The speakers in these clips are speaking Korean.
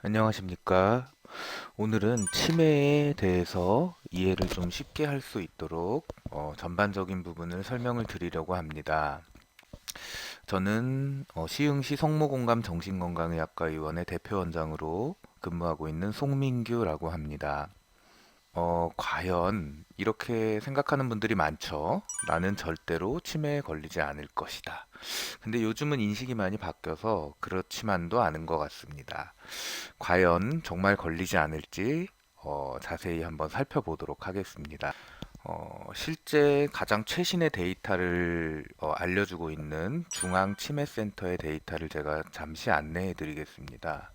안녕하십니까. 오늘은 치매에 대해서 이해를 좀 쉽게 할 수 있도록 전반적인 부분을 설명을 드리려고 합니다. 저는 시흥시 성모공감 정신건강의학과 의원의 대표원장으로 근무하고 있는 송민규라고 합니다. 과연 이렇게 생각하는 분들이 많죠. 나는 절대로 치매에 걸리지 않을 것이다. 근데 요즘은 인식이 많이 바뀌어서 그렇지만도 않은 것 같습니다. 과연 정말 걸리지 않을지 자세히 한번 살펴보도록 하겠습니다. 실제 가장 최신의 데이터를 알려주고 있는 중앙치매센터의 데이터를 제가 잠시 안내해 드리겠습니다.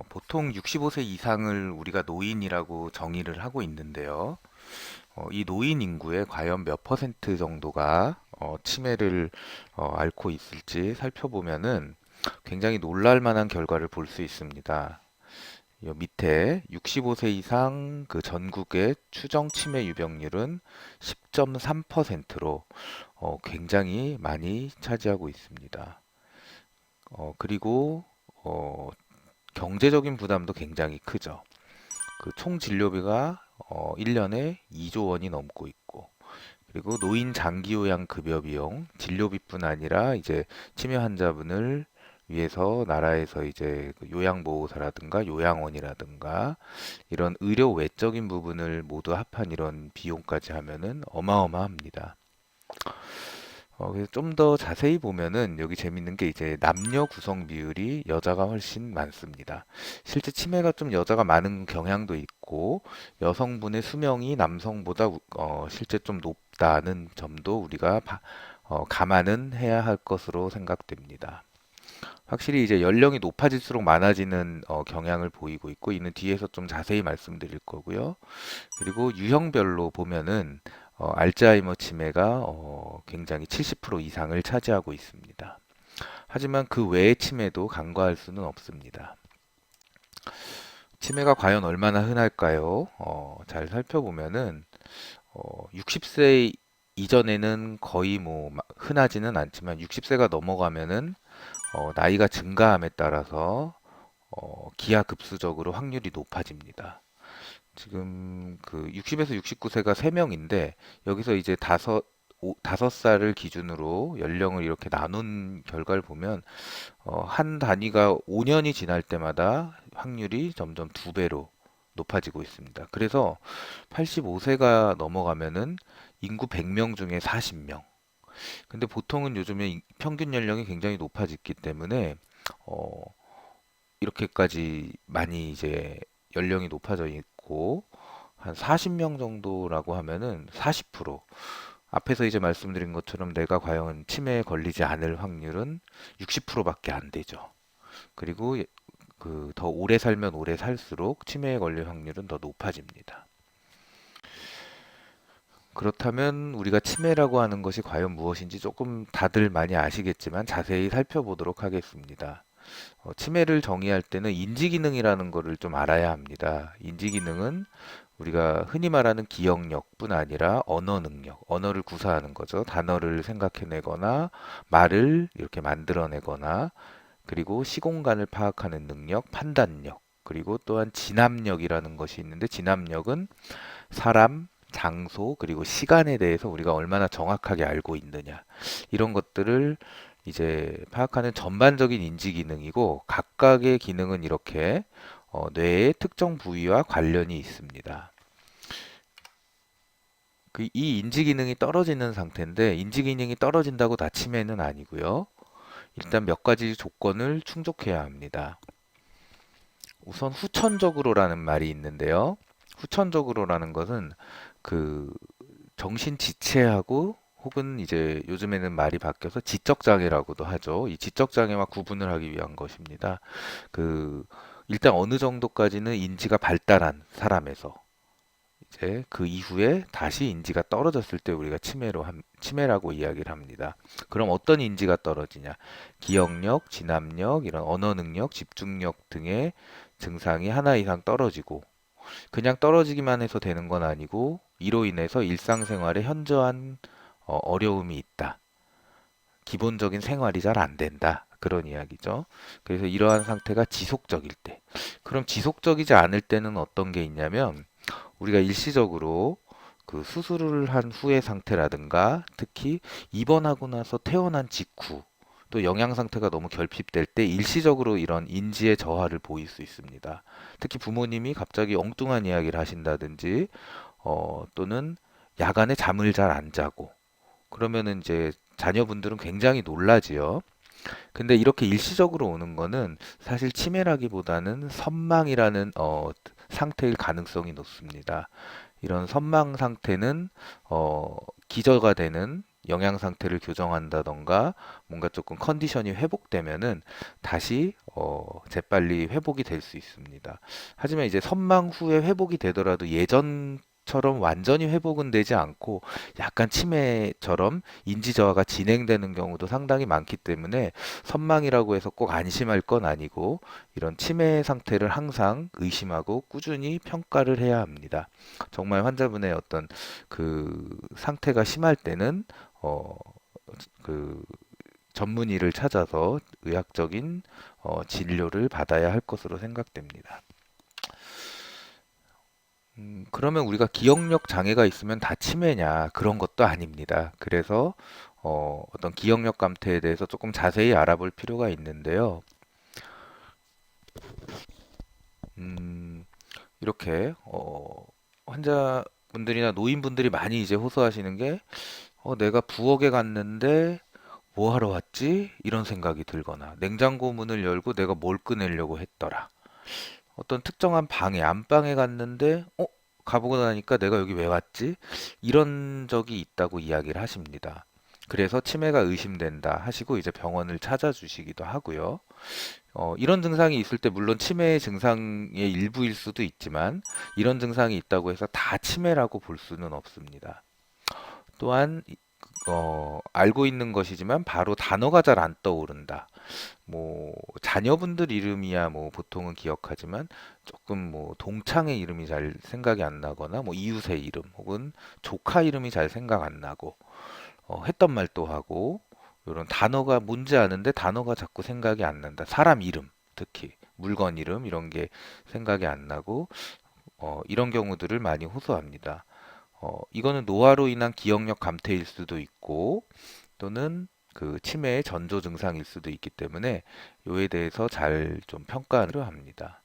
보통 65세 이상을 우리가 노인이라고 정의를 하고 있는데요. 이 노인 인구의 과연 몇 퍼센트 정도가 치매를 앓고 있을지 살펴보면은 굉장히 놀랄 만한 결과를 볼 수 있습니다. 요 밑에 65세 이상 그 전국의 추정 치매 유병률은 10.3%로 굉장히 많이 차지하고 있습니다. 그리고 어, 경제적인 부담도 굉장히 크죠. 그 총 진료비가 1년에 2조 원이 넘고 있고, 그리고 노인 장기 요양 급여 비용, 진료비뿐 아니라 이제 치매 환자분을 위해서 나라에서 이제 그 요양보호사라든가 요양원이라든가 이런 의료 외적인 부분을 모두 합한 이런 비용까지 하면은 어마어마합니다. 그래서 좀 더 자세히 보면은 여기 재밌는 게 이제 남녀 구성 비율이 여자가 훨씬 많습니다. 실제 치매가 좀 여자가 많은 경향도 있고 여성분의 수명이 남성보다 실제 좀 높다는 점도 우리가 감안은 해야 할 것으로 생각됩니다. 확실히 이제 연령이 높아질수록 많아지는 경향을 보이고 있고 이는 뒤에서 좀 자세히 말씀드릴 거고요. 그리고 유형별로 보면은 알츠하이머 치매가 굉장히 70% 이상을 차지하고 있습니다. 하지만 그 외의 치매도 간과할 수는 없습니다. 치매가 과연 얼마나 흔할까요? 잘 살펴보면은 60세 이전에는 거의 뭐 흔하지는 않지만 60세가 넘어가면은 나이가 증가함에 따라서 기하급수적으로 확률이 높아집니다. 지금 그 60에서 69세가 3명인데 여기서 이제 다섯 살을 기준으로 연령을 이렇게 나눈 결과를 보면 한 단위가 5년이 지날 때마다 확률이 점점 2배로 높아지고 있습니다. 그래서 85세가 넘어가면은 인구 100명 중에 40명. 근데 보통은 요즘에 평균 연령이 굉장히 높아졌기 때문에 어, 이렇게까지 많이 이제 연령이 높아져 있고 한 40명 정도라고 하면은 40%. 앞에서 이제 말씀드린 것처럼 내가 과연 치매에 걸리지 않을 확률은 60%밖에 안 되죠. 그리고 그 더 오래 살면 오래 살수록 치매에 걸릴 확률은 더 높아집니다. 그렇다면 우리가 치매라고 하는 것이 과연 무엇인지 조금 다들 많이 아시겠지만 자세히 살펴보도록 하겠습니다. 치매를 정의할 때는 인지기능이라는 것을 좀 알아야 합니다. 인지기능은 우리가 흔히 말하는 기억력뿐 아니라 언어 능력, 언어를 구사하는 거죠. 단어를 생각해내거나 말을 이렇게 만들어내거나 그리고 시공간을 파악하는 능력, 판단력, 그리고 또한 진압력이라는 것이 있는데 진압력은 사람, 장소, 그리고 시간에 대해서 우리가 얼마나 정확하게 알고 있느냐. 이런 것들을 이제 파악하는 전반적인 인지 기능이고 각각의 기능은 이렇게 뇌의 특정 부위와 관련이 있습니다. 이 인지 기능이 떨어지는 상태인데 인지 기능이 떨어진다고 다 치매는 아니고요. 일단 몇 가지 조건을 충족해야 합니다. 우선 후천적으로라는 말이 있는데요. 후천적으로라는 것은 그 정신 지체하고 혹은 이제 요즘에는 말이 바뀌어서 지적 장애라고도 하죠. 이 지적 장애와 구분을 하기 위한 것입니다. 그 일단 어느 정도까지는 인지가 발달한 사람에서 이제 그 이후에 다시 인지가 떨어졌을 때 우리가 치매라고 이야기를 합니다. 그럼 어떤 인지가 떨어지냐? 기억력, 진압력, 이런 언어 능력, 집중력 등의 증상이 하나 이상 떨어지고 그냥 떨어지기만 해서 되는 건 아니고 이로 인해서 일상생활에 현저한 어려움이 있다. 기본적인 생활이 잘 안 된다. 그런 이야기죠. 그래서 이러한 상태가 지속적일 때. 그럼 지속적이지 않을 때는 어떤 게 있냐면 우리가 일시적으로 그 수술을 한 후의 상태라든가 특히 입원하고 나서 퇴원한 직후 또 영양 상태가 너무 결핍될 때 일시적으로 이런 인지의 저하를 보일 수 있습니다. 특히 부모님이 갑자기 엉뚱한 이야기를 하신다든지 또는 야간에 잠을 잘 안 자고 그러면은 이제 자녀분들은 굉장히 놀라지요. 근데 이렇게 일시적으로 오는 거는 사실 치매라기보다는 선망이라는 상태일 가능성이 높습니다. 이런 선망 상태는 기저가 되는 영양 상태를 교정한다던가 뭔가 조금 컨디션이 회복되면은 다시 재빨리 회복이 될 수 있습니다. 하지만 이제 선망 후에 회복이 되더라도 예전처럼 완전히 회복은 되지 않고 약간 치매처럼 인지 저하가 진행되는 경우도 상당히 많기 때문에 선망이라고 해서 꼭 안심할 건 아니고 이런 치매 상태를 항상 의심하고 꾸준히 평가를 해야 합니다. 정말 환자분의 어떤 그 상태가 심할 때는 어, 그 전문의를 찾아서 의학적인 진료를 받아야 할 것으로 생각됩니다. 그러면 우리가 기억력 장애가 있으면 다 치매냐? 그런 것도 아닙니다. 그래서 어떤 기억력 감퇴에 대해서 조금 자세히 알아볼 필요가 있는데요. 음, 이렇게 환자분들이나 노인분들이 많이 이제 호소하시는 게 내가 부엌에 갔는데 뭐 하러 왔지? 이런 생각이 들거나 냉장고 문을 열고 내가 뭘 꺼내려고 했더라. 어떤 특정한 방에 안방에 갔는데 가보고 나니까 내가 여기 왜 왔지? 이런 적이 있다고 이야기를 하십니다. 그래서 치매가 의심된다 하시고 이제 병원을 찾아주시기도 하고요. 이런 증상이 있을 때 물론 치매 증상의 일부일 수도 있지만 이런 증상이 있다고 해서 다 치매라고 볼 수는 없습니다. 또한 알고 있는 것이지만 바로 단어가 잘 안 떠오른다. 뭐 자녀분들 이름이야 뭐 보통은 기억하지만 조금 뭐 동창의 이름이 잘 생각이 안 나거나 뭐 이웃의 이름 혹은 조카 이름이 잘 생각 안 나고 했던 말 또 하고 이런 단어가 뭔지 아는데 단어가 자꾸 생각이 안 난다. 사람 이름 특히 물건 이름 이런 게 생각이 안 나고 이런 경우들을 많이 호소합니다. 이거는 노화로 인한 기억력 감퇴일 수도 있고 또는 그 치매의 전조 증상일 수도 있기 때문에 요에 대해서 잘 좀 평가를 합니다.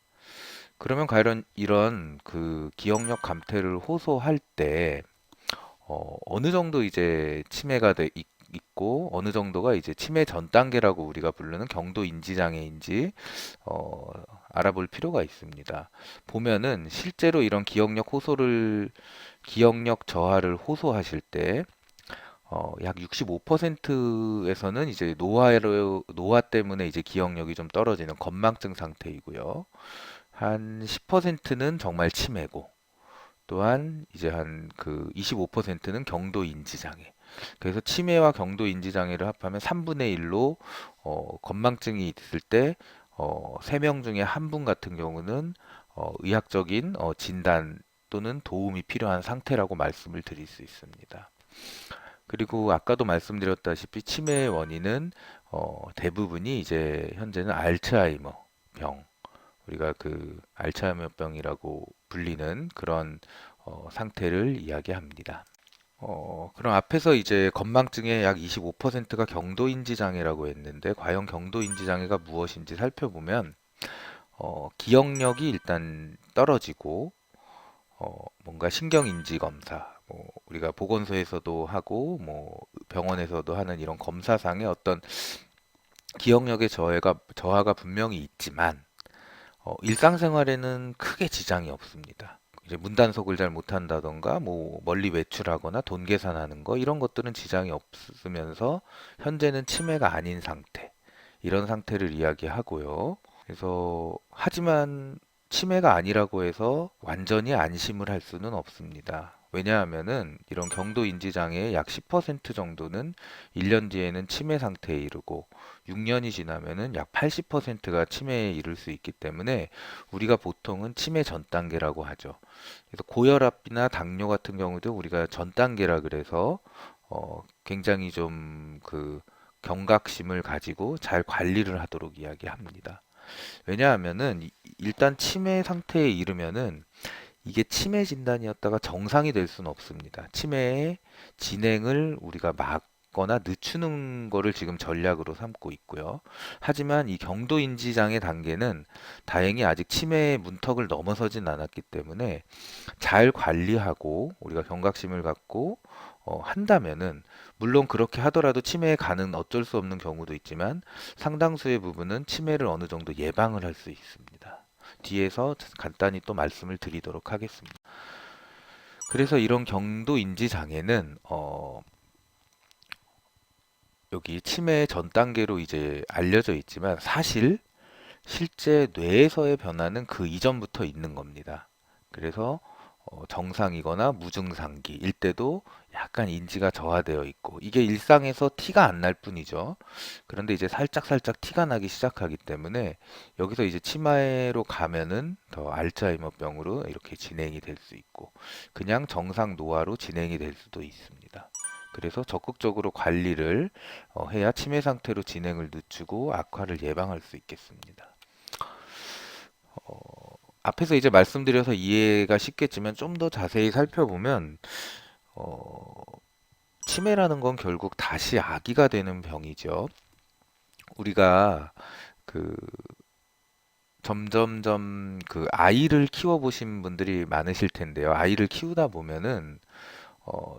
그러면 과연 이런 그 기억력 감퇴를 호소할 때 어느 정도 이제 있고 어느 정도가 이제 치매 전 단계라고 우리가 부르는 경도 인지 장애인지 어, 알아볼 필요가 있습니다. 보면은 실제로 이런 기억력 저하를 호소하실 때 약 65%에서는 이제 노화 때문에 이제 기억력이 좀 떨어지는 건망증 상태이고요. 한 10%는 정말 치매고, 또한 이제 한 그 25%는 경도 인지 장애. 그래서 치매와 경도 인지 장애를 합하면 3분의 1로 건망증이 있을 때 3명 중에 한 분 같은 경우는 의학적인 진단 또는 도움이 필요한 상태라고 말씀을 드릴 수 있습니다. 그리고 아까도 말씀드렸다시피 치매의 원인은 대부분이 이제 현재는 알츠하이머 병, 우리가 그 알츠하이머 병이라고 불리는 그런 상태를 이야기합니다. 그럼 앞에서 이제 건망증의 약 25%가 경도인지 장애라고 했는데 과연 경도인지 장애가 무엇인지 살펴보면 기억력이 일단 떨어지고 뭔가 신경인지 검사, 뭐 우리가 보건소에서도 하고 뭐 병원에서도 하는 이런 검사상의 어떤 기억력의 저하가 분명히 있지만 일상생활에는 크게 지장이 없습니다. 이제 문단속을 잘 못한다던가 뭐 멀리 외출하거나 돈 계산하는 거 이런 것들은 지장이 없으면서 현재는 치매가 아닌 상태 이런 상태를 이야기하고요. 그래서 하지만 치매가 아니라고 해서 완전히 안심을 할 수는 없습니다. 왜냐하면은 이런 경도 인지 장애의 약 10% 정도는 1년 뒤에는 치매 상태에 이르고 6년이 지나면은 약 80%가 치매에 이를 수 있기 때문에 우리가 보통은 치매 전 단계라고 하죠. 그래서 고혈압이나 당뇨 같은 경우도 우리가 전 단계라 그래서 굉장히 좀 그 경각심을 가지고 잘 관리를 하도록 이야기합니다. 왜냐하면은 일단 치매 상태에 이르면은 이게 치매 진단이었다가 정상이 될 수는 없습니다. 치매의 진행을 우리가 막거나 늦추는 거를 지금 전략으로 삼고 있고요. 하지만 이 경도 인지 장애 단계는 다행히 아직 치매의 문턱을 넘어서진 않았기 때문에 잘 관리하고 우리가 경각심을 갖고 한다면은, 물론 그렇게 하더라도 치매에 가는 어쩔 수 없는 경우도 있지만 상당수의 부분은 치매를 어느 정도 예방을 할 수 있습니다. 뒤에서 간단히 또 말씀을 드리도록 하겠습니다. 그래서 이런 경도 인지 장애는 여기 치매 전 단계로 이제 알려져 있지만 사실 실제 뇌에서의 변화는 그 이전부터 있는 겁니다. 그래서 정상이거나 무증상기일 때도 약간 인지가 저하되어 있고, 이게 일상에서 티가 안 날 뿐이죠. 그런데 이제 살짝 티가 나기 시작하기 때문에 여기서 이제 치매로 가면은 더 알츠하이머병으로 이렇게 진행이 될 수 있고, 그냥 정상 노화로 진행이 될 수도 있습니다. 그래서 적극적으로 관리를 해야 치매 상태로 진행을 늦추고 악화를 예방할 수 있겠습니다. 어, 앞에서 이제 말씀드려서 이해가 쉽겠지만 좀 더 자세히 살펴보면 어, 치매라는 건 결국 다시 아기가 되는 병이죠. 우리가 그 점점점 그 아이를 키워보신 분들이 많으실 텐데요. 아이를 키우다 보면은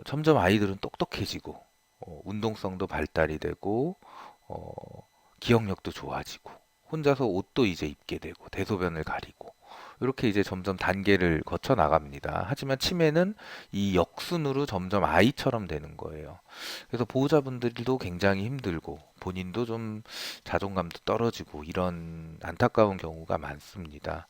점점 아이들은 똑똑해지고 운동성도 발달이 되고 어, 기억력도 좋아지고 혼자서 옷도 이제 입게 되고 대소변을 가리고 이렇게 이제 점점 단계를 거쳐 나갑니다. 하지만 치매는 이 역순으로 점점 아이처럼 되는 거예요. 그래서 보호자분들도 굉장히 힘들고 본인도 좀 자존감도 떨어지고 이런 안타까운 경우가 많습니다.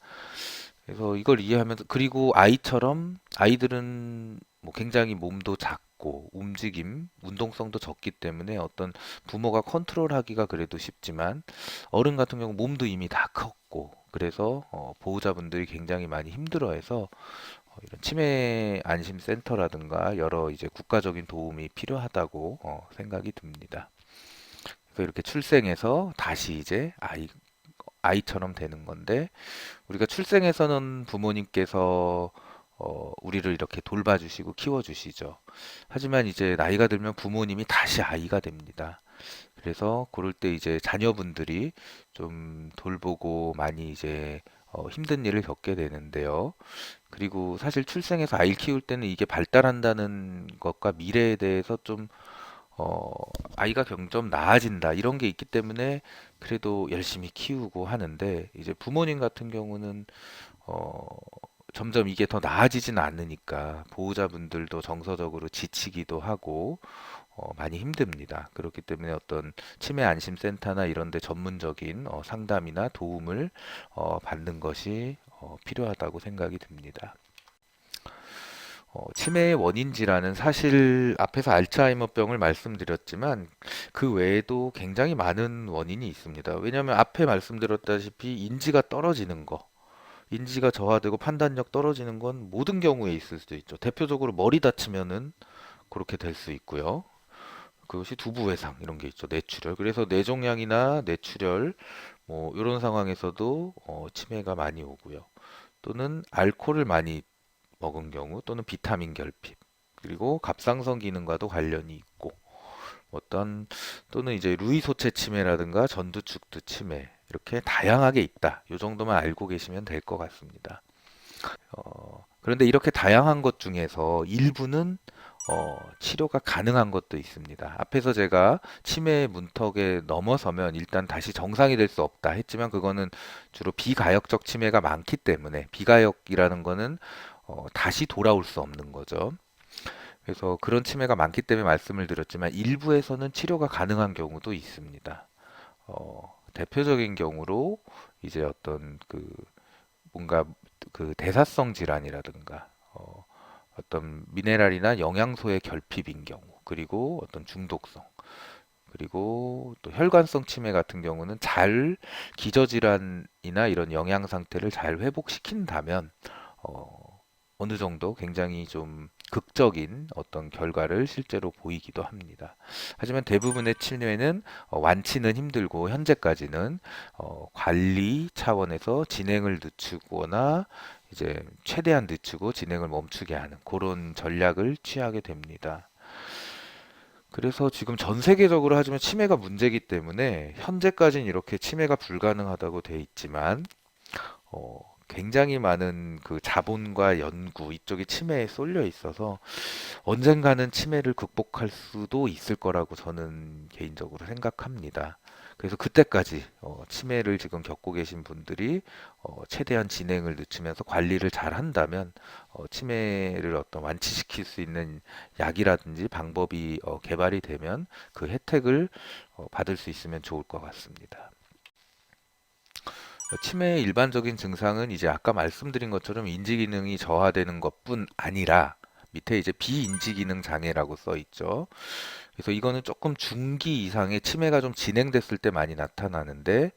그래서 이걸 이해하면서, 그리고 아이처럼 아이들은 뭐 굉장히 몸도 작고 움직임, 운동성도 적기 때문에 어떤 부모가 컨트롤하기가 그래도 쉽지만 어른 같은 경우 몸도 이미 다 컸고 그래서 보호자분들이 굉장히 많이 힘들어해서 이런 치매 안심 센터라든가 여러 이제 국가적인 도움이 필요하다고 생각이 듭니다. 그래서 이렇게 출생해서 다시 이제 아이처럼 되는 건데, 우리가 출생에서는 부모님께서 우리를 이렇게 돌봐주시고 키워주시죠. 하지만 이제 나이가 들면 부모님이 다시 아이가 됩니다. 그래서 그럴 때 이제 자녀분들이 좀 돌보고 많이 이제 힘든 일을 겪게 되는데요. 그리고 사실 출생해서 아이를 키울 때는 이게 발달한다는 것과 미래에 대해서 좀 어, 아이가 점점 나아진다 이런 게 있기 때문에 그래도 열심히 키우고 하는데, 이제 부모님 같은 경우는 어, 점점 이게 더 나아지진 않으니까 보호자분들도 정서적으로 지치기도 하고 많이 힘듭니다. 그렇기 때문에 어떤 치매 안심센터나 이런 데 전문적인 상담이나 도움을 받는 것이 필요하다고 생각이 듭니다. 치매의 원인 질환은 사실 앞에서 알츠하이머병을 말씀드렸지만 그 외에도 굉장히 많은 원인이 있습니다. 왜냐하면 앞에 말씀드렸다시피 인지가 떨어지는 거, 인지가 저하되고 판단력 떨어지는 건 모든 경우에 있을 수도 있죠. 대표적으로 머리 다치면은 그렇게 될 수 있고요. 그것이 두부 외상 이런 게 있죠. 뇌출혈. 그래서 뇌종양이나 뇌출혈 뭐 이런 상황에서도 치매가 많이 오고요. 또는 알코올을 많이 먹은 경우, 또는 비타민 결핍, 그리고 갑상선 기능과도 관련이 있고, 어떤 또는 이제 루이소체 치매라든가 전두축두 치매, 이렇게 다양하게 있다. 이 정도만 알고 계시면 될 것 같습니다. 그런데 이렇게 다양한 것 중에서 일부는 치료가 가능한 것도 있습니다. 앞에서 제가 치매 문턱에 넘어서면 일단 다시 정상이 될 수 없다 했지만, 그거는 주로 비가역적 치매가 많기 때문에, 비가역이라는 거는 다시 돌아올 수 없는 거죠. 그래서 그런 치매가 많기 때문에 말씀을 드렸지만 일부에서는 치료가 가능한 경우도 있습니다. 대표적인 경우로 이제 어떤 그 뭔가 그 대사성 질환이라든가 어떤 미네랄이나 영양소의 결핍인 경우, 그리고 어떤 중독성, 그리고 또 혈관성 치매 같은 경우는 잘 기저질환이나 이런 영양 상태를 잘 회복시킨다면 어, 어느 정도 굉장히 좀 극적인 어떤 결과를 실제로 보이기도 합니다. 하지만 대부분의 치매는 완치는 힘들고 현재까지는 관리 차원에서 진행을 늦추거나 이제 최대한 늦추고 진행을 멈추게 하는 그런 전략을 취하게 됩니다. 그래서 지금 전 세계적으로 하지만 치매가 문제이기 때문에 현재까지는 이렇게 치매가 불가능하다고 돼 있지만 굉장히 많은 그 자본과 연구 이쪽이 치매에 쏠려 있어서 언젠가는 치매를 극복할 수도 있을 거라고 저는 개인적으로 생각합니다. 그래서 그때까지 치매를 지금 겪고 계신 분들이 최대한 진행을 늦추면서 관리를 잘 한다면 치매를 어떤 완치시킬 수 있는 약이라든지 방법이 개발이 되면 그 혜택을 받을 수 있으면 좋을 것 같습니다. 치매의 일반적인 증상은 이제 아까 말씀드린 것처럼 인지 기능이 저하되는 것뿐 아니라 밑에 이제 비인지 기능 장애라고 써 있죠. 그래서 이거는 조금 중기 이상의 치매가 좀 진행됐을 때 많이 나타나는데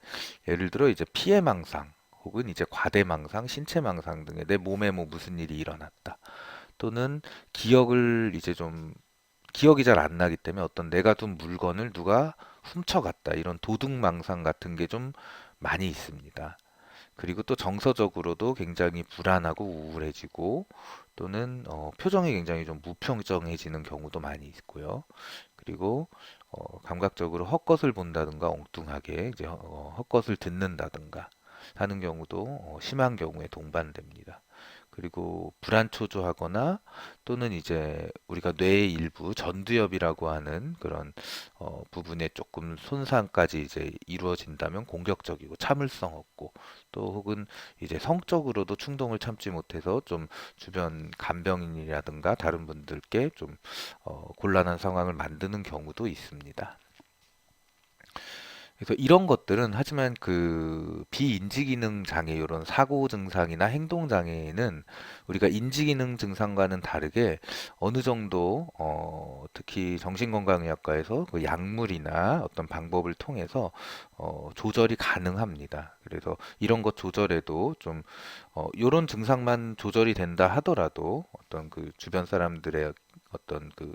예를 들어 이제 피해망상 혹은 이제 과대망상, 신체망상 등의 내 몸에 뭐 무슨 일이 일어났다. 또는 기억을 이제 좀 기억이 잘 안 나기 때문에 어떤 내가 둔 물건을 누가 훔쳐갔다. 이런 도둑망상 같은 게 좀 많이 있습니다. 그리고 또 정서적으로도 굉장히 불안하고 우울해지고 또는 표정이 굉장히 좀 무표정해지는 경우도 많이 있고요. 그리고 감각적으로 헛것을 본다든가 엉뚱하게 이제 헛것을 듣는다든가 하는 경우도 심한 경우에 동반됩니다. 그리고 불안초조하거나 또는 이제 우리가 뇌의 일부 전두엽이라고 하는 그런 부분에 조금 손상까지 이제 이루어진다면 공격적이고 참을성 없고 또 혹은 이제 성적으로도 충동을 참지 못해서 좀 주변 간병인이라든가 다른 분들께 좀 곤란한 상황을 만드는 경우도 있습니다. 그래서 이런 것들은 하지만 그 비인지기능 장애 이런 사고 증상이나 행동 장애는 우리가 인지기능 증상과는 다르게 어느 정도 특히 정신건강의학과에서 그 약물이나 어떤 방법을 통해서 조절이 가능합니다. 그래서 이런 것 조절에도 좀 이런 증상만 조절이 된다 하더라도 어떤 그 주변 사람들의 어떤 그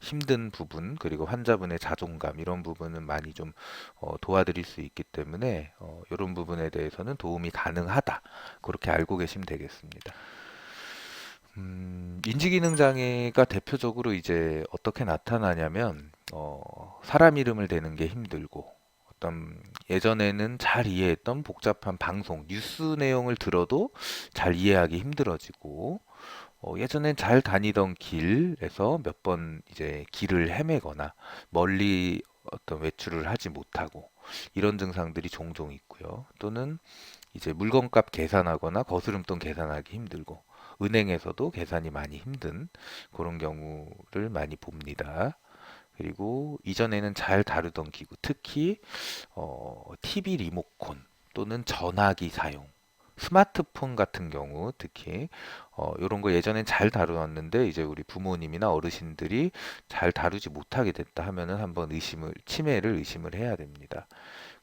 힘든 부분 그리고 환자분의 자존감 이런 부분은 많이 좀 도와드릴 수 있기 때문에 이런 부분에 대해서는 도움이 가능하다. 그렇게 알고 계시면 되겠습니다. 인지기능 장애가 대표적으로 이제 어떻게 나타나냐면 사람 이름을 대는 게 힘들고 어떤 예전에는 잘 이해했던 복잡한 방송, 뉴스 내용을 들어도 잘 이해하기 힘들어지고 예전엔 잘 다니던 길에서 몇 번 이제 길을 헤매거나 멀리 어떤 외출을 하지 못하고 이런 증상들이 종종 있고요. 또는 이제 물건값 계산하거나 거스름돈 계산하기 힘들고 은행에서도 계산이 많이 힘든 그런 경우를 많이 봅니다. 그리고 이전에는 잘 다루던 기구, 특히 TV 리모컨 또는 전화기 사용, 스마트폰 같은 경우 특히 이런 거 예전엔 잘 다루었는데 이제 우리 부모님이나 어르신들이 잘 다루지 못하게 됐다 하면은 한번 치매를 의심을 해야 됩니다.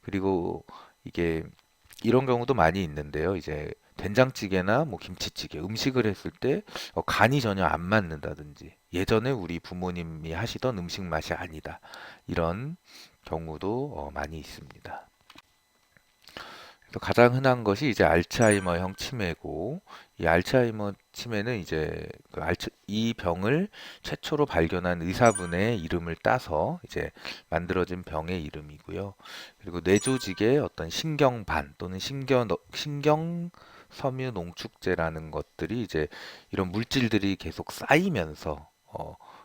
그리고 이게 이런 경우도 많이 있는데요. 이제 된장찌개나 뭐 김치찌개 음식을 했을 때 간이 전혀 안 맞는다든지 예전에 우리 부모님이 하시던 음식 맛이 아니다. 이런 경우도 많이 있습니다. 그래서 가장 흔한 것이 이제 알츠하이머형 치매고 이 알츠하이머 치매는 이제 이 병을 최초로 발견한 의사분의 이름을 따서 이제 만들어진 병의 이름이고요. 그리고 뇌조직의 어떤 신경반 또는 신경 섬유 농축제라는 것들이 이제 이런 물질들이 계속 쌓이면서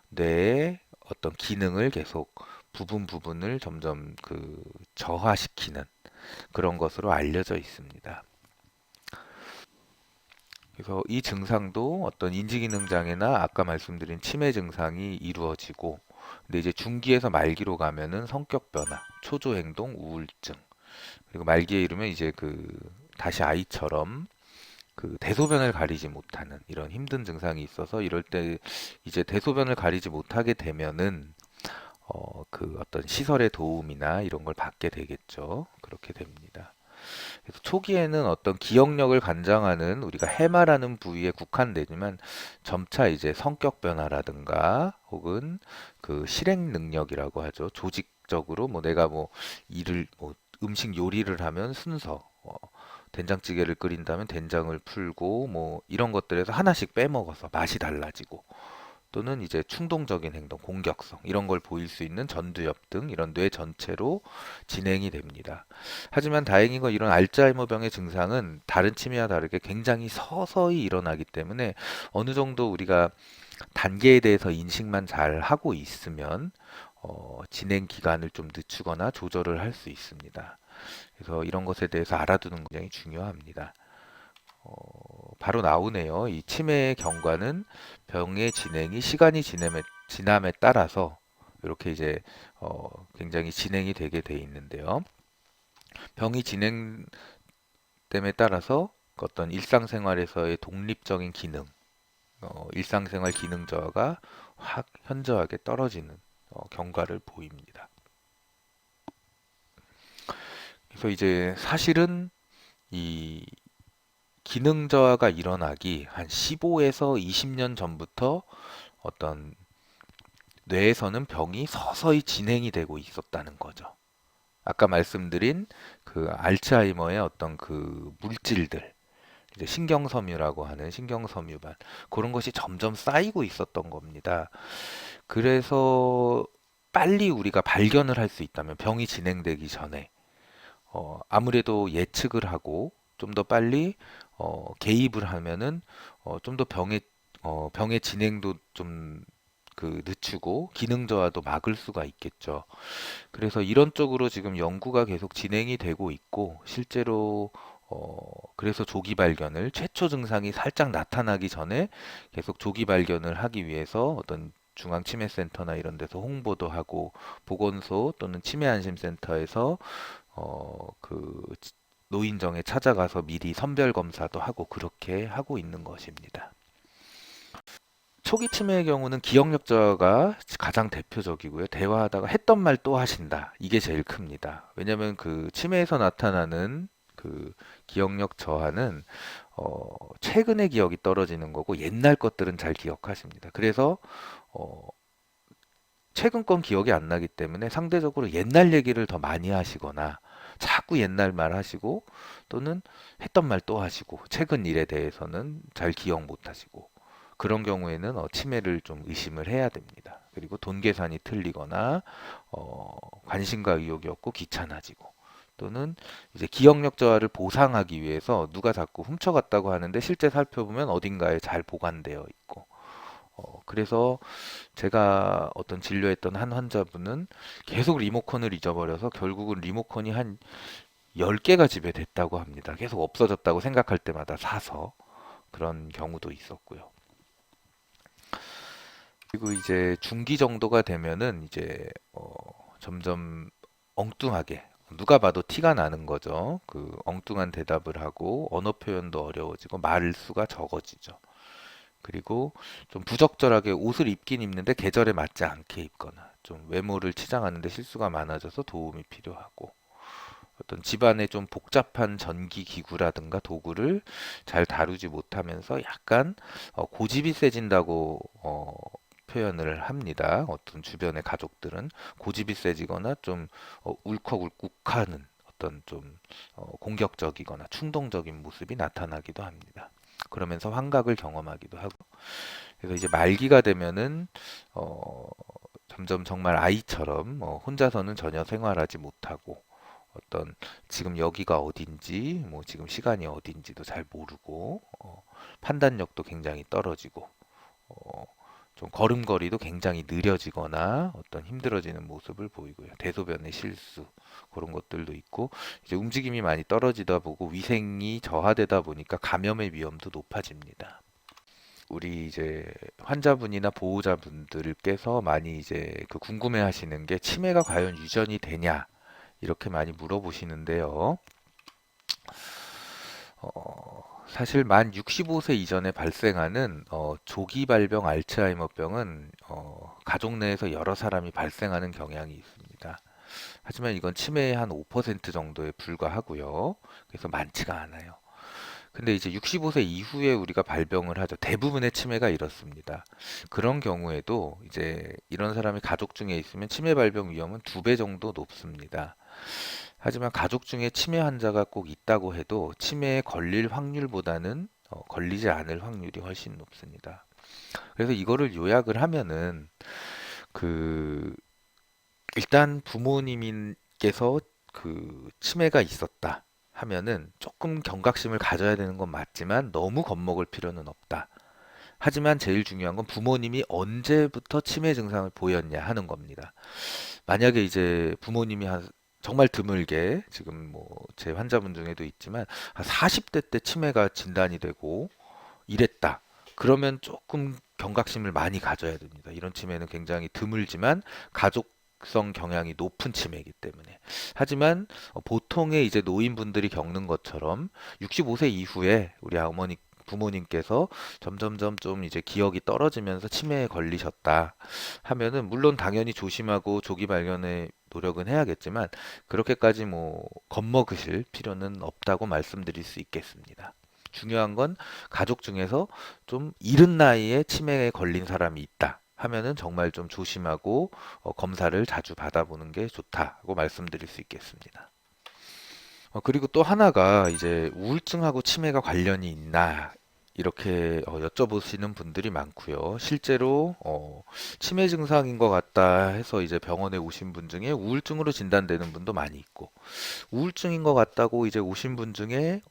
뇌의 어떤 기능을 계속 부분 부분을 점점 그 저하시키는 그런 것으로 알려져 있습니다. 그래서 이 증상도 어떤 인지기능 장애나 아까 말씀드린 치매 증상이 이루어지고 근데 이제 중기에서 말기로 가면은 성격 변화, 초조 행동, 우울증 그리고 말기에 이르면 이제 그 다시 아이처럼 그 대소변을 가리지 못하는 이런 힘든 증상이 있어서 이럴 때 이제 대소변을 가리지 못하게 되면은 그 어떤 시설의 도움이나 이런 걸 받게 되겠죠. 그렇게 됩니다. 그래서 초기에는 어떤 기억력을 관장하는 우리가 해마라는 부위에 국한되지만 점차 이제 성격 변화라든가 혹은 그 실행 능력이라고 하죠. 조직적으로 뭐 내가 뭐 일을 뭐 음식 요리를 하면 순서, 된장찌개를 끓인다면 된장을 풀고 뭐 이런 것들에서 하나씩 빼먹어서 맛이 달라지고 또는 이제 충동적인 행동, 공격성 이런 걸 보일 수 있는 전두엽 등 이런 뇌 전체로 진행이 됩니다. 하지만 다행인 건 이런 알츠하이머병의 증상은 다른 치매와 다르게 굉장히 서서히 일어나기 때문에 어느 정도 우리가 단계에 대해서 인식만 잘 하고 있으면 진행 기간을 좀 늦추거나 조절을 할 수 있습니다. 그래서 이런 것에 대해서 알아두는 거 굉장히 중요합니다. 바로 나오네요. 이 치매의 경과는 병의 진행이 시간이 지남에 따라서 이렇게 이제 굉장히 진행이 되게 돼 있는데요. 병이 진행됨에 따라서 어떤 일상생활에서의 독립적인 기능, 일상생활 기능 저하가 확 현저하게 떨어지는 경과를 보입니다. 그래서 이제 사실은 이 기능 저하가 일어나기 한 15에서 20년 전부터 어떤 뇌에서는 병이 서서히 진행이 되고 있었다는 거죠. 아까 말씀드린 그 알츠하이머의 어떤 그 물질들, 이제 신경섬유라고 하는 신경섬유반, 그런 것이 점점 쌓이고 있었던 겁니다. 그래서 빨리 우리가 발견을 할 수 있다면 병이 진행되기 전에 아무래도 예측을 하고 좀 더 빨리 개입을 하면은 좀 더 병의 진행도 좀 그 늦추고 기능 저하도 막을 수가 있겠죠. 그래서 이런 쪽으로 지금 연구가 계속 진행이 되고 있고 실제로 그래서 조기 발견을 최초 증상이 살짝 나타나기 전에 계속 조기 발견을 하기 위해서 어떤 중앙치매센터나 이런 데서 홍보도 하고 보건소 또는 치매안심센터에서 그 노인정에 찾아가서 미리 선별 검사도 하고 그렇게 하고 있는 것입니다. 초기 치매의 경우는 기억력 저하가 가장 대표적이고요. 대화하다가 했던 말 또 하신다. 이게 제일 큽니다. 왜냐하면 그 치매에서 나타나는 그 기억력 저하는 최근의 기억이 떨어지는 거고 옛날 것들은 잘 기억하십니다. 그래서 어, 최근 건 기억이 안 나기 때문에 상대적으로 옛날 얘기를 더 많이 하시거나 자꾸 옛날 말 하시고 또는 했던 말 또 하시고 최근 일에 대해서는 잘 기억 못 하시고 그런 경우에는 치매를 좀 의심을 해야 됩니다. 그리고 돈 계산이 틀리거나 관심과 의욕이 없고 귀찮아지고 또는 이제 기억력 저하를 보상하기 위해서 누가 자꾸 훔쳐갔다고 하는데 실제 살펴보면 어딘가에 잘 보관되어 있고 그래서 제가 어떤 진료했던 한 환자분은 계속 리모컨을 잊어버려서 결국은 리모컨이 한 10개가 집에 됐다고 합니다. 계속 없어졌다고 생각할 때마다 사서 그런 경우도 있었고요. 그리고 이제 중기 정도가 되면은 이제 점점 엉뚱하게 누가 봐도 티가 나는 거죠. 그 엉뚱한 대답을 하고 언어 표현도 어려워지고 말수가 적어지죠. 그리고 좀 부적절하게 옷을 입긴 입는데 계절에 맞지 않게 입거나 좀 외모를 치장하는데 실수가 많아져서 도움이 필요하고 어떤 집안에 좀 복잡한 전기 기구라든가 도구를 잘 다루지 못하면서 약간 고집이 세진다고 표현을 합니다. 어떤 주변의 가족들은 고집이 세지거나 좀 울컥울컥하는 어떤 좀 공격적이거나 충동적인 모습이 나타나기도 합니다. 그러면서 환각을 경험하기도 하고 그래서 이제 말기가 되면은 어, 점점 정말 아이처럼 혼자서는 전혀 생활하지 못하고 어떤 지금 여기가 어딘지 뭐 지금 시간이 어딘지도 잘 모르고 판단력도 굉장히 떨어지고 어, 좀 걸음걸이도 굉장히 느려지거나 어떤 힘들어지는 모습을 보이고요. 대소변의 실수 그런 것들도 있고 이제 움직임이 많이 떨어지다 보고 위생이 저하되다 보니까 감염의 위험도 높아집니다. 우리 이제 환자분이나 보호자분들께서 많이 이제 그 궁금해하시는 게 치매가 과연 유전이 되냐 이렇게 많이 물어보시는데요. 사실 만 65세 이전에 발생하는 조기 발병 알츠하이머병은 가족 내에서 여러 사람이 발생하는 경향이 있습니다. 하지만 이건 치매의 한 5% 정도에 불과하고요. 그래서 많지가 않아요. 근데 이제 65세 이후에 우리가 발병을 하죠. 대부분의 치매가 이렇습니다. 그런 경우에도 이제 이런 사람이 가족 중에 있으면 치매 발병 위험은 2배 정도 높습니다. 하지만 가족 중에 치매 환자가 꼭 있다고 해도 치매에 걸릴 확률보다는 걸리지 않을 확률이 훨씬 높습니다. 그래서 이거를 요약을 하면은 그 일단 부모님께서 그 치매가 있었다 하면은 조금 경각심을 가져야 되는 건 맞지만 너무 겁먹을 필요는 없다. 하지만 제일 중요한 건 부모님이 언제부터 치매 증상을 보였냐 하는 겁니다. 만약에 이제 부모님이 정말 드물게 지금 뭐 제 환자분 중에도 있지만 한 40대 때 치매가 진단이 되고 이랬다. 그러면 조금 경각심을 많이 가져야 됩니다. 이런 치매는 굉장히 드물지만 가족성 경향이 높은 치매이기 때문에. 하지만 보통의 이제 노인분들이 겪는 것처럼 65세 이후에 우리 어머니 부모님께서 점점점 좀 이제 기억이 떨어지면서 치매에 걸리셨다 하면은 물론 당연히 조심하고 조기 발견에 노력은 해야겠지만 그렇게까지 뭐 겁먹으실 필요는 없다고 말씀드릴 수 있겠습니다. 중요한 건 가족 중에서 좀 이른 나이에 치매에 걸린 사람이 있다 하면은 정말 좀 조심하고 검사를 자주 받아보는 게 좋다고 말씀드릴 수 있겠습니다. 그리고 또 하나가 이제 우울증하고 치매가 관련이 있나 이렇게 여쭤보시는 분들이 많고요. 실제로 치매 증상인 것 같다 해서 이제 병원에 오신 분 중에 우울증으로 진단되는 분도 많이 있고 우울증인 것 같다고 이제 오신 분 중에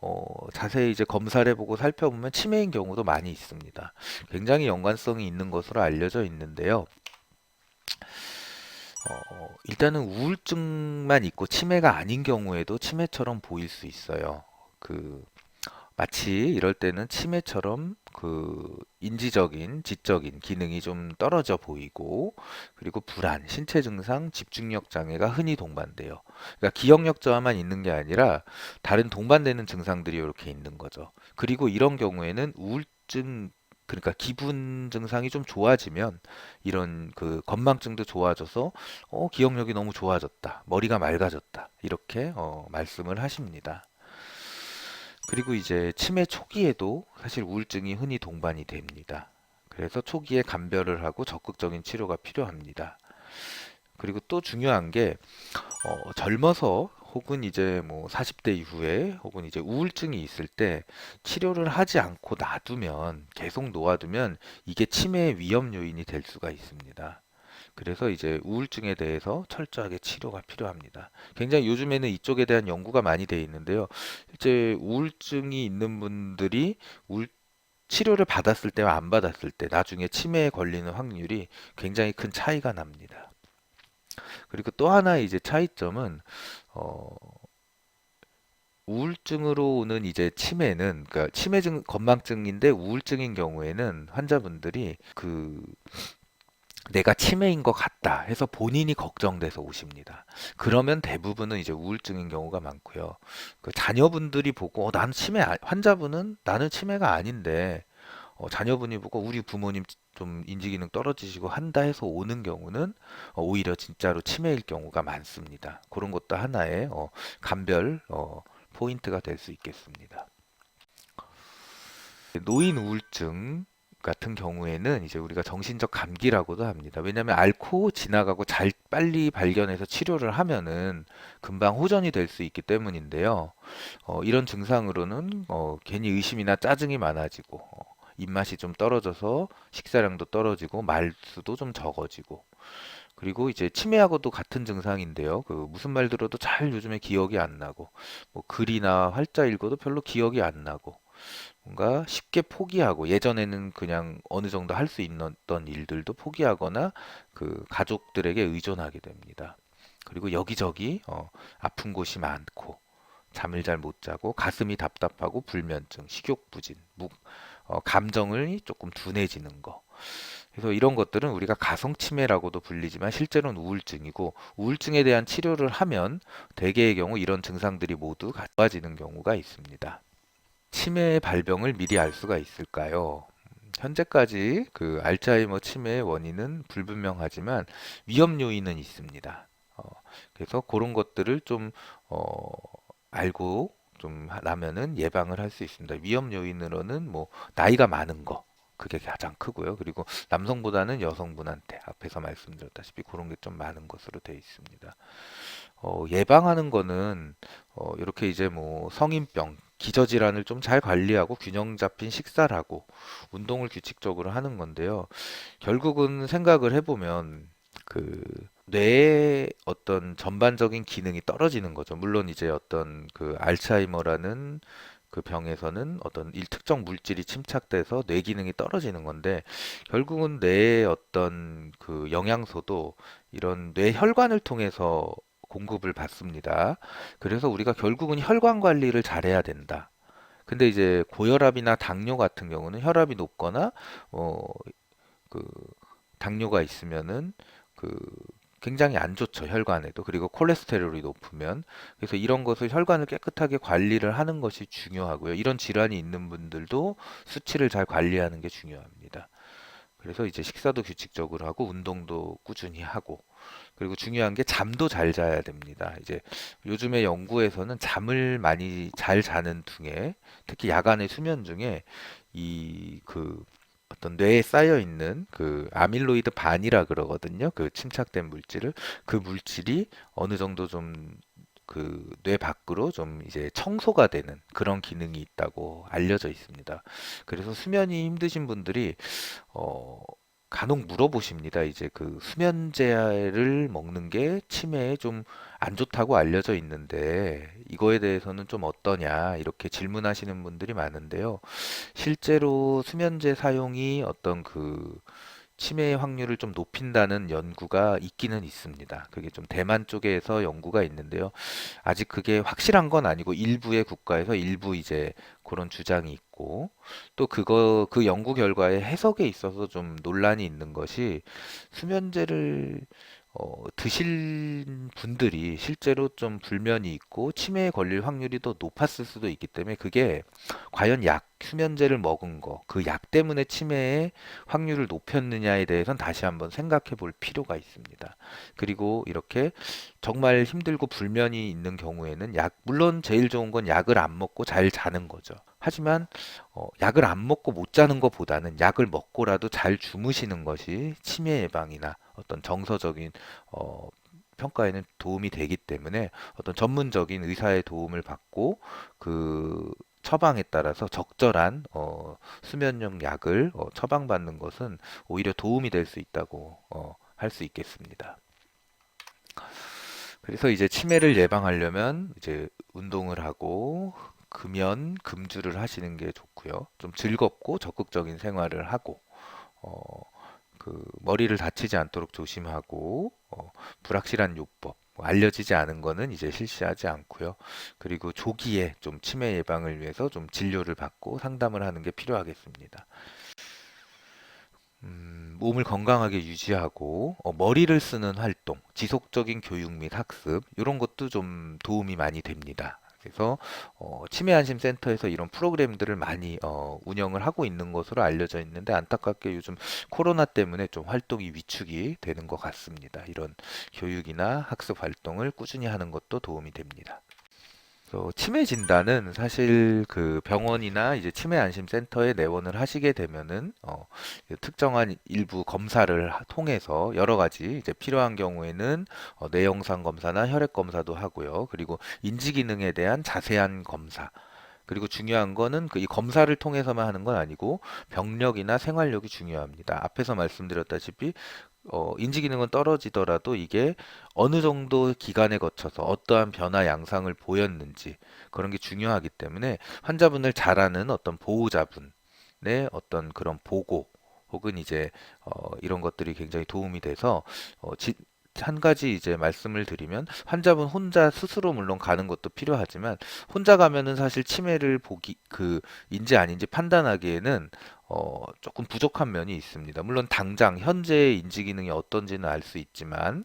자세히 이제 검사를 해보고 살펴보면 치매인 경우도 많이 있습니다. 굉장히 연관성이 있는 것으로 알려져 있는데요. 일단은 우울증만 있고 치매가 아닌 경우에도 치매처럼 보일 수 있어요. 그 마치 이럴 때는 치매처럼 그 인지적인, 지적인 기능이 좀 떨어져 보이고, 그리고 불안, 신체 증상, 집중력 장애가 흔히 동반돼요. 그러니까 기억력 저하만 있는 게 아니라 다른 동반되는 증상들이 이렇게 있는 거죠. 그리고 이런 경우에는 우울증, 그러니까 기분 증상이 좀 좋아지면 이런 그 건망증도 좋아져서 기억력이 너무 좋아졌다, 머리가 맑아졌다 이렇게 말씀을 하십니다. 그리고 이제 치매 초기에도 사실 우울증이 흔히 동반이 됩니다. 그래서 초기에 감별을 하고 적극적인 치료가 필요합니다. 그리고 또 중요한 게 젊어서 혹은 이제 뭐 40대 이후에 혹은 이제 우울증이 있을 때 치료를 하지 않고 놔두면 계속 놓아두면 이게 치매의 위험 요인이 될 수가 있습니다. 그래서 이제 우울증에 대해서 철저하게 치료가 필요합니다. 굉장히 요즘에는 이쪽에 대한 연구가 많이 돼 있는데요. 실제 우울증이 있는 분들이 치료를 받았을 때와 안 받았을 때 나중에 치매에 걸리는 확률이 굉장히 큰 차이가 납니다. 그리고 또 하나 이제 차이점은 어, 우울증으로 오는 이제 치매는 그러니까 치매증 건망증인데 우울증인 경우에는 환자분들이 그 내가 치매인 것 같다 해서 본인이 걱정돼서 오십니다. 그러면 대부분은 이제 우울증인 경우가 많고요. 그 자녀분들이 보고 나는 환자분은 나는 치매가 아닌데 자녀분이 보고 우리 부모님 좀 인지기능 떨어지시고 한다 해서 오는 경우는 오히려 진짜로 치매일 경우가 많습니다. 그런 것도 하나의 감별 포인트가 될 수 있겠습니다. 노인 우울증 같은 경우에는 이제 우리가 정신적 감기라고도 합니다. 왜냐하면 앓고 지나가고 잘 빨리 발견해서 치료를 하면은 금방 호전이 될 수 있기 때문인데요. 이런 증상으로는 괜히 의심이나 짜증이 많아지고 입맛이 좀 떨어져서 식사량도 떨어지고 말수도 좀 적어지고 그리고 이제 치매하고도 같은 증상인데요. 그 무슨 말 들어도 잘 요즘에 기억이 안 나고 뭐 글이나 활자 읽어도 별로 기억이 안 나고 뭔가 쉽게 포기하고 예전에는 그냥 어느 정도 할 수 있었던 일들도 포기하거나 그 가족들에게 의존하게 됩니다. 그리고 여기저기 아픈 곳이 많고 잠을 잘 못 자고 가슴이 답답하고 불면증, 식욕 부진, 감정을 조금 둔해지는 거. 그래서 이런 것들은 우리가 가성치매라고도 불리지만 실제로는 우울증이고 우울증에 대한 치료를 하면 대개의 경우 이런 증상들이 모두 좋아지는 경우가 있습니다. 치매의 발병을 미리 알 수가 있을까요? 현재까지 그 알츠하이머 치매의 원인은 불분명하지만 위험 요인은 있습니다. 어, 그래서 그런 것들을 좀 어, 알고 좀 나면은 예방을 할 수 있습니다. 위험 요인으로는 뭐 나이가 많은 거 그게 가장 크고요. 그리고 남성보다는 여성분한테 앞에서 말씀드렸다시피 그런 게 좀 많은 것으로 되어 있습니다. 예방하는 거는 이렇게 이제 뭐 성인병, 기저질환을 좀 잘 관리하고 균형 잡힌 식사를 하고 운동을 규칙적으로 하는 건데요. 결국은 생각을 해보면 그 뇌의 어떤 전반적인 기능이 떨어지는 거죠. 물론 이제 어떤 그 알츠하이머라는 그 병에서는 어떤 일특정 물질이 침착돼서 뇌 기능이 떨어지는 건데 결국은 뇌의 어떤 그 영양소도 이런 뇌 혈관을 통해서 공급을 받습니다. 그래서 우리가 결국은 혈관 관리를 잘해야 된다. 근데 이제 고혈압이나 당뇨 같은 경우는 혈압이 높거나 어, 그 당뇨가 있으면은 그 굉장히 안 좋죠, 혈관에도. 그리고 콜레스테롤이 높으면. 그래서 이런 것을 혈관을 깨끗하게 관리를 하는 것이 중요하고요. 이런 질환이 있는 분들도 수치를 잘 관리하는 게 중요합니다. 그래서 이제 식사도 규칙적으로 하고 운동도 꾸준히 하고 그리고 중요한 게 잠도 잘 자야 됩니다. 이제 요즘에 연구에서는 잠을 많이 잘 자는 중에 특히 야간의 수면 중에 이 어떤 뇌에 쌓여 있는 그 아밀로이드 반이라 그러거든요. 그 침착된 물질을 그 물질이 어느 정도 좀 그 뇌 밖으로 좀 이제 청소가 되는 그런 기능이 있다고 알려져 있습니다. 그래서 수면이 힘드신 분들이 어, 간혹 물어보십니다. 이제 그 수면제를 먹는 게 치매에 좀 안 좋다고 알려져 있는데 이거에 대해서는 좀 어떠냐 이렇게 질문하시는 분들이 많은데요. 실제로 수면제 사용이 어떤 그 치매의 확률을 좀 높인다는 연구가 있기는 있습니다. 그게 좀 대만 쪽에서 연구가 있는데요. 아직 그게 확실한 건 아니고 일부의 국가에서 일부 이제 그런 주장이 있고 또 그 연구 결과의 해석에 있어서 좀 논란이 있는 것이 수면제를 드실 분들이 실제로 좀 불면이 있고 치매에 걸릴 확률이 더 높았을 수도 있기 때문에 그게 과연 수면제를 먹은 거, 그 약 때문에 치매의 확률을 높였느냐에 대해서는 다시 한번 생각해 볼 필요가 있습니다. 그리고 이렇게 정말 힘들고 불면이 있는 경우에는 물론 제일 좋은 건 약을 안 먹고 잘 자는 거죠. 하지만 약을 안 먹고 못 자는 것보다는 약을 먹고라도 잘 주무시는 것이 치매 예방이나 어떤 정서적인 어, 평가에는 도움이 되기 때문에 어떤 전문적인 의사의 도움을 받고 그 처방에 따라서 적절한 수면용 약을 처방받는 것은 오히려 도움이 될 수 있다고 할 수 있겠습니다. 그래서 이제 치매를 예방하려면 이제 운동을 하고 금주를 하시는 게 좋고요. 좀 즐겁고 적극적인 생활을 하고 어, 머리를 다치지 않도록 조심하고 불확실한 요법 뭐 알려지지 않은 거는 이제 실시하지 않고요. 그리고 조기에 좀 치매 예방을 위해서 좀 진료를 받고 상담을 하는 게 필요하겠습니다. 몸을 건강하게 유지하고 머리를 쓰는 활동, 지속적인 교육 및 학습 이런 것도 좀 도움이 많이 됩니다. 그래서 치매 안심 센터에서 이런 프로그램들을 많이 운영을 하고 있는 것으로 알려져 있는데 안타깝게 요즘 코로나 때문에 좀 활동이 위축이 되는 것 같습니다. 이런 교육이나 학습 활동을 꾸준히 하는 것도 도움이 됩니다. 치매 진단은 사실 그 병원이나 이제 치매 안심 센터에 내원을 하시게 되면은 특정한 일부 검사를 통해서 여러 가지 이제 필요한 경우에는 뇌영상 검사나 혈액 검사도 하고요. 그리고 인지 기능에 대한 자세한 검사. 그리고 중요한 거는 그 이 검사를 통해서만 하는 건 아니고 병력이나 생활력이 중요합니다. 앞에서 말씀드렸다시피 인지 기능은 떨어지더라도 이게 어느 정도 기간에 거쳐서 어떠한 변화 양상을 보였는지 그런 게 중요하기 때문에 환자분을 잘 아는 어떤 보호자분의 어떤 그런 보고 혹은 이제 이런 것들이 굉장히 도움이 돼서 한 가지 이제 말씀을 드리면 환자분 혼자 스스로 물론 가는 것도 필요하지만 혼자 가면은 사실 치매를 인지 아닌지 판단하기에는 조금 부족한 면이 있습니다. 물론 당장 현재의 인지 기능이 어떤지는 알 수 있지만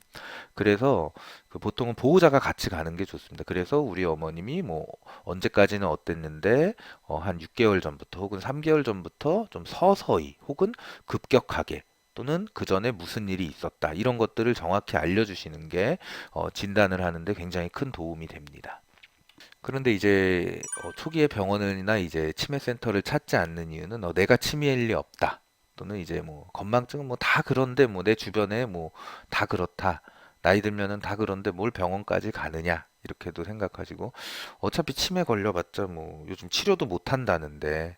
그래서 그 보통은 보호자가 같이 가는 게 좋습니다. 그래서 우리 어머님이 뭐 언제까지는 어땠는데 한 6개월 전부터 혹은 3개월 전부터 좀 서서히 혹은 급격하게 또는 그 전에 무슨 일이 있었다. 이런 것들을 정확히 알려주시는 게 진단을 하는데 굉장히 큰 도움이 됩니다. 그런데 이제 초기에 병원이나 이제 치매센터를 찾지 않는 이유는 내가 치매일 리 없다. 또는 이제 뭐 건망증은 뭐 다 그런데 뭐 내 주변에 뭐 다 그렇다. 나이 들면은 다 그런데 뭘 병원까지 가느냐. 이렇게도 생각하시고 어차피 치매 걸려봤자 뭐 요즘 치료도 못 한다는데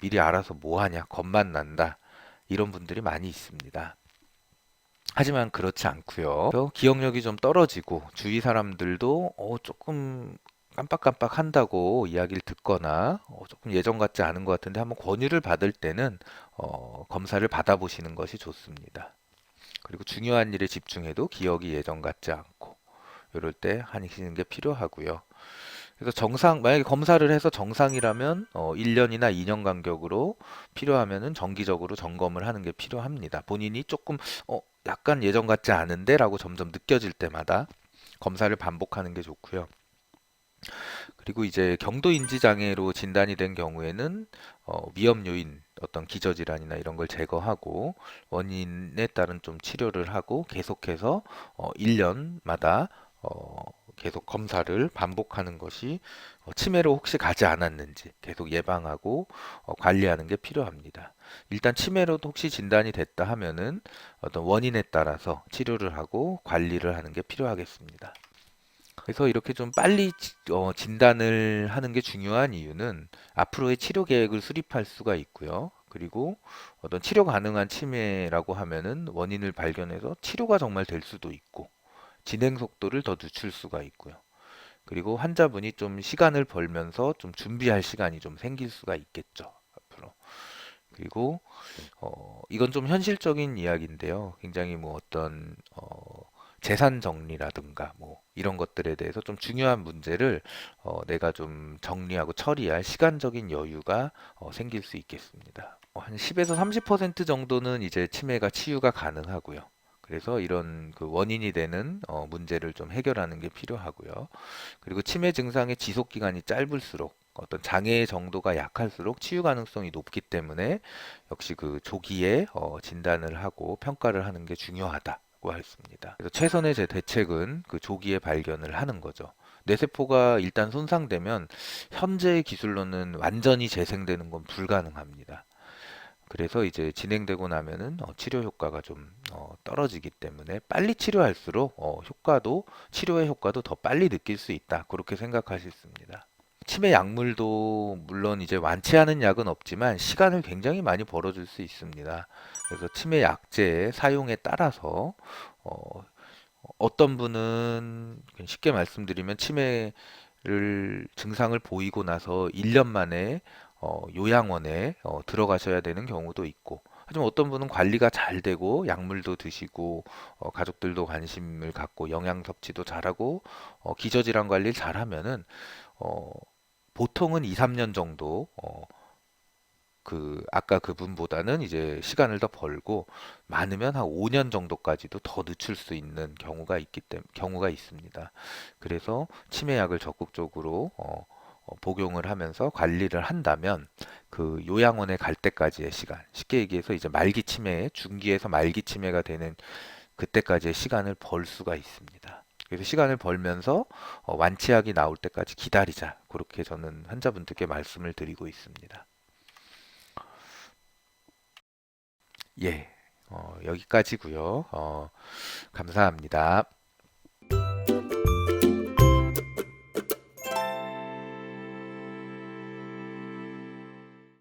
미리 알아서 뭐 하냐. 겁만 난다. 이런 분들이 많이 있습니다. 하지만 그렇지 않고요. 기억력이 좀 떨어지고 주위 사람들도 조금 깜빡깜빡 한다고 이야기를 듣거나 조금 예전 같지 않은 것 같은데 한번 권유를 받을 때는 검사를 받아보시는 것이 좋습니다. 그리고 중요한 일에 집중해도 기억이 예전 같지 않고 이럴 때 하시는 게 필요하고요. 그래서 만약에 검사를 해서 정상이라면 1년이나 2년 간격으로 필요하면은 정기적으로 점검을 하는 게 필요합니다. 본인이 조금 약간 예전 같지 않은데라고 점점 느껴질 때마다 검사를 반복하는 게 좋고요. 그리고 이제 경도 인지 장애로 진단이 된 경우에는 위험 요인 어떤 기저질환이나 이런 걸 제거하고 원인에 따른 좀 치료를 하고 계속해서 1년마다 계속 검사를 반복하는 것이 치매로 혹시 가지 않았는지 계속 예방하고 관리하는 게 필요합니다. 일단 치매로도 혹시 진단이 됐다 하면은 어떤 원인에 따라서 치료를 하고 관리를 하는 게 필요하겠습니다. 그래서 이렇게 좀 빨리 진단을 하는 게 중요한 이유는 앞으로의 치료 계획을 수립할 수가 있고요. 그리고 어떤 치료 가능한 치매라고 하면은 원인을 발견해서 치료가 정말 될 수도 있고 진행 속도를 더 늦출 수가 있고요. 그리고 환자분이 좀 시간을 벌면서 좀 준비할 시간이 좀 생길 수가 있겠죠, 앞으로. 그리고 이건 좀 현실적인 이야기인데요. 굉장히 뭐 어떤 재산 정리라든가 뭐 이런 것들에 대해서 좀 중요한 문제를 내가 좀 정리하고 처리할 시간적인 여유가 생길 수 있겠습니다. 한 10에서 30% 정도는 이제 치매가 치유가 가능하고요. 그래서 이런 그 원인이 되는 문제를 좀 해결하는 게 필요하고요. 그리고 치매 증상의 지속 기간이 짧을수록 어떤 장애의 정도가 약할수록 치유 가능성이 높기 때문에 역시 그 조기에 진단을 하고 평가를 하는 게 중요하다고 했습니다. 그래서 최선의 제 대책은 그 조기에 발견을 하는 거죠. 뇌세포가 일단 손상되면 현재의 기술로는 완전히 재생되는 건 불가능합니다. 그래서 이제 진행되고 나면은 치료 효과가 좀 떨어지기 때문에 빨리 치료할수록 치료의 효과도 더 빨리 느낄 수 있다. 그렇게 생각하실 수 있습니다. 치매 약물도 물론 이제 완치하는 약은 없지만 시간을 굉장히 많이 벌어줄 수 있습니다. 그래서 치매 약제의 사용에 따라서 어, 어떤 분은 쉽게 말씀드리면 치매를 증상을 보이고 나서 1년 만에 요양원에 들어가셔야 되는 경우도 있고 하지만 어떤 분은 관리가 잘 되고 약물도 드시고 가족들도 관심을 갖고 영양 섭취도 잘하고 기저질환 관리를 잘하면은 어, 보통은 2, 3년 정도 그 아까 그분보다는 이제 시간을 더 벌고 많으면 한 5년 정도까지도 더 늦출 수 있는 경우가 있습니다. 그래서 치매약을 적극적으로 복용을 하면서 관리를 한다면 그 요양원에 갈 때까지의 시간, 쉽게 얘기해서 이제 말기 치매, 중기에서 말기 치매가 되는 그때까지의 시간을 벌 수가 있습니다. 그래서 시간을 벌면서 완치약이 나올 때까지 기다리자. 그렇게 저는 환자분들께 말씀을 드리고 있습니다. 예, 여기까지고요. 감사합니다.